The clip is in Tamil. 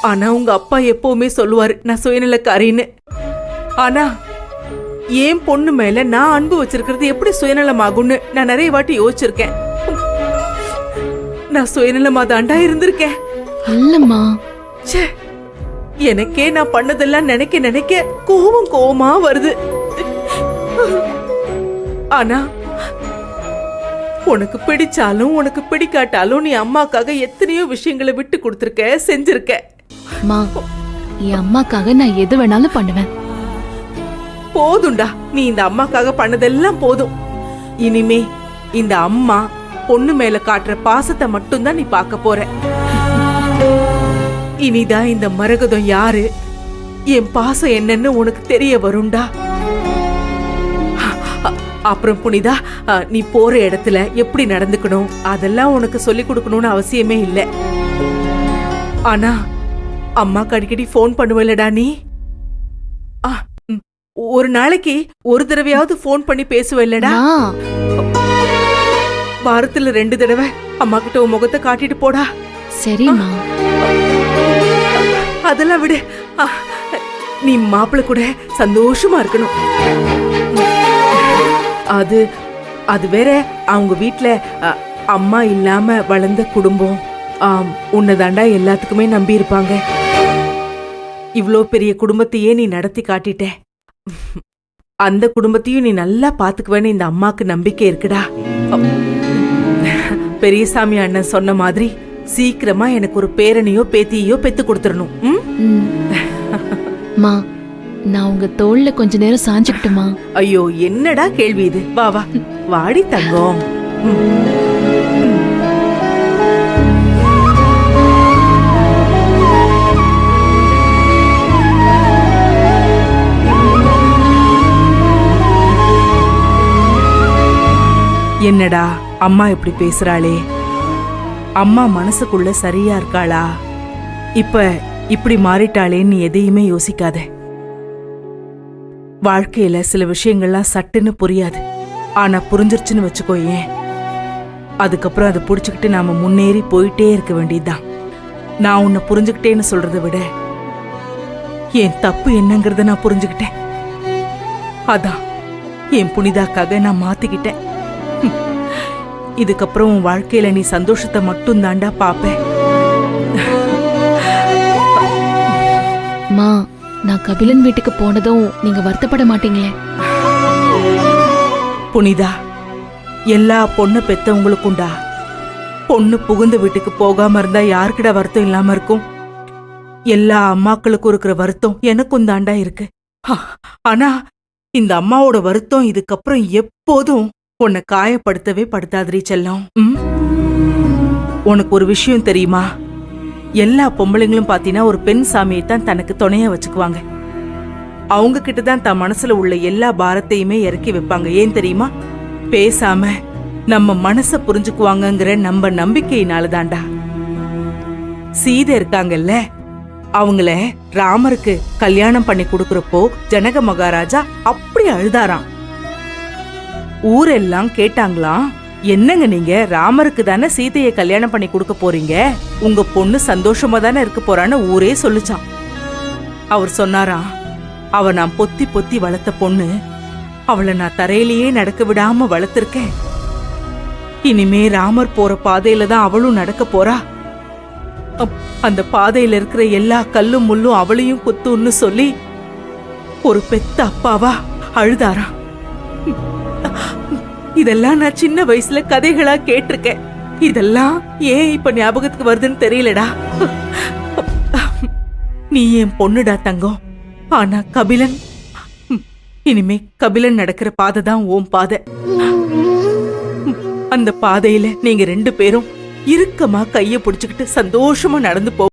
ஆனா உங்க அப்பா எப்பவுமே சொல்லுவாரு நான் சுயநலக்காரின்னு. ஆனா என் பொண்ணு மேல நான் அன்பு வச்சிருக்கிறது எப்படி சுயநலமாகும்னு நான் நிறைய வாட்டி யோசிச்சிருக்கேன். நான் சுயநலமா தாண்டா இருந்திருக்கேன். இல்லம்மா, எனக்கே நான் பண்ணதெல்லாம் நினைக்க நினைக்க கோவமா வருது. ஆனா உனக்கு பிடிச்சாலும் உனக்கு பிடிக்காட்டாலும் நீ அம்மாக்காக எத்தனையோ விஷயங்களை விட்டு கொடுத்திருக்க, செஞ்சிருக்க. என் அம்மாக்காக நான் எது வேணாலும் பண்ணுவேன். போதும்டா, நீ இந்த அம்மாக்காக பண்ணதெல்லாம் போதும். இனிமே இந்த அம்மா பொண்ணு மேல காட்டுற பாசத்தை மட்டும்தான் நீ பார்க்க போற. இனிதான் இந்த மரகதம் யாரு, என் பாசம் என்னன்னு உனக்கு தெரிய வரும்டா. அப்புறம் புனிதா, நீ போற இடத்துல எப்படி நடந்துக்கணும் அதெல்லாம் உனக்கு சொல்லி கொடுக்கணும்னு அவசியமே இல்லை. ஆனா அம்மாக்கு அடிக்கடி போன் பண்ணுவலடா நீ. ஒரு நாளைக்கு ஒரு தடவையாவது போன் பண்ணி பேசுவல்லடா. வாரத்துல 2 தடவை அம்மா கிட்ட உன் முகத்தை காட்டிட்டு போடா. சரிம்மா. அதெல்லாம் விடு, நீ மாப்பிள்ளை கூட சந்தோஷமா இருக்கணும். அது வேற, அவங்க வீட்டுல அம்மா இல்லாம வளர்ந்த குடும்பம். உன்னதாண்டா எல்லாத்துக்குமே நம்பி இருப்பாங்க. இவ்ளோ பெரிய குடும்பத்தையே நீ நடத்தி காட்டிட்ட. அந்த குடும்பத்தையும் நீ நல்லா பாத்துக்குவேன்னு இந்த அம்மாக்கு நம்பிக்கை இருக்குடா. பெரியசாமி அண்ணன் சொன்ன மாதிரி சீக்கிரமா எனக்கு ஒரு பேரனையோ பேத்தியோ பெத்து கொடுத்துடணும். நான் உங்க தோள்ல கொஞ்ச நேரம் சாஞ்சுக்கிட்டுமா? ஐயோ, என்னடா கேள்வி இது? வா வா, வாடி தங்கம். என்னடா அம்மா இப்படி பேசுறாளே? அம்மா மனசுக்குள்ள சரியா இருக்காளா? இப்ப இப்படி மாறிட்டாளேன்னு நீ எதையுமே யோசிக்காத. வாழ்க்கையில சில விஷயங்கள்லாம் சட்டுன்னு புரியாது. ஆனா புரிஞ்சிருச்சுன்னு வச்சுக்கோயேன், அதுக்கப்புறம் அதை புடிச்சுக்கிட்டு நாம முன்னேறி போயிட்டே இருக்க வேண்டியதுதான். நான் உன்னை புரிஞ்சுக்கிட்டேன்னு சொல்றதை விட என் தப்பு என்னங்கறத நான் புரிஞ்சுக்கிட்டேன். அதான் என் புனிதாக்காக நான் மாத்திக்கிட்டேன். இதுக்கப்புறம் உன் வாழ்க்கையில நீ சந்தோஷத்தை மட்டும் தாண்டா பாப்ப. நான் கபிலன் வீட்டுக்கு போனதும் நீங்க வருத்தப்பட மாட்டீங்களே? புனிதா, எல்லா பொண்ணு பெத்தவங்களுக்குண்டா. பொண்ணு புகுந்த வீட்டுக்கு போகாம இருந்தா யாருக்கிட வருத்தம் இல்லாம இருக்கும்? எல்லா அம்மாக்களுக்கும் இருக்கிற வருத்தம் எனக்கும் தாண்டா இருக்கு. ஆனா இந்த அம்மாவோட வருத்தம் இதுக்கப்புறம் எப்போதும் உன்னை காயப்படுத்தவே படுத்தாதிரி செல்லம். உனக்கு ஒரு விஷயம் தெரியுமா? எல்லா பொம்பளைங்களும் பாத்தீங்கன்னா ஒரு பெண் சாமியை தான் தனக்கு துணையா வச்சுக்குவாங்க. அவங்க கிட்டதான் தன் மனசுல உள்ள எல்லா பாரத்தையுமே இறக்கி வைப்பாங்க. ஏன் தெரியுமா? பேசாம நம்ம மனச புரிஞ்சுக்குவாங்கங்கிற நம்ம நம்பிக்கையினாலதான்டா. சீதை இருக்காங்கல்ல, அவங்கள ராமருக்கு கல்யாணம் பண்ணி கொடுக்கறப்போ ஜனக மகாராஜா அப்படி அழுதாராம். ஊரெல்லாம் கேட்டாங்களாம், என்னங்க நீங்க ராமருக்கு தானே சீதையை கல்யாணம் பண்ணி கொடுக்க போறீங்க, உங்க பொண்ணு சந்தோஷமா தானே இருக்க போறான்னு ஊரே சொல்லுச்சான். அவர் சொன்னாராம், அவ நான் பொத்தி பொத்தி வளர்த்த பொண்ணு, அவளை நான் தரையிலேயே நடக்க விடாம வளர்த்திருக்கேன். இனிமே ராமர் போற பாதையில தான் அவளும் நடக்க போறா. அந்த பாதையில இருக்கிற எல்லா கல்லும் முள்ளும் அவளையும் குத்துன்னு சொல்லி ஒரு பெத்த அப்பாவா அழுதாராம். இதெல்லாம் நான் சின்ன வயசுல கதைகளா கேட்டிருக்கேன். இதெல்லாம் ஏன் இப்ப ஞாபகத்துக்கு வருதுன்னு தெரியலடா. நீ என் பொண்ணுடா தங்கம். ஆனா கபிலன், இனிமே கபிலன் நடக்கிற பாதை தான் உன் பாதை. அந்த பாதையில நீங்க 2 பேரும் இறுக்கமா கைய புடிச்சுக்கிட்டு சந்தோஷமா நடந்து போ.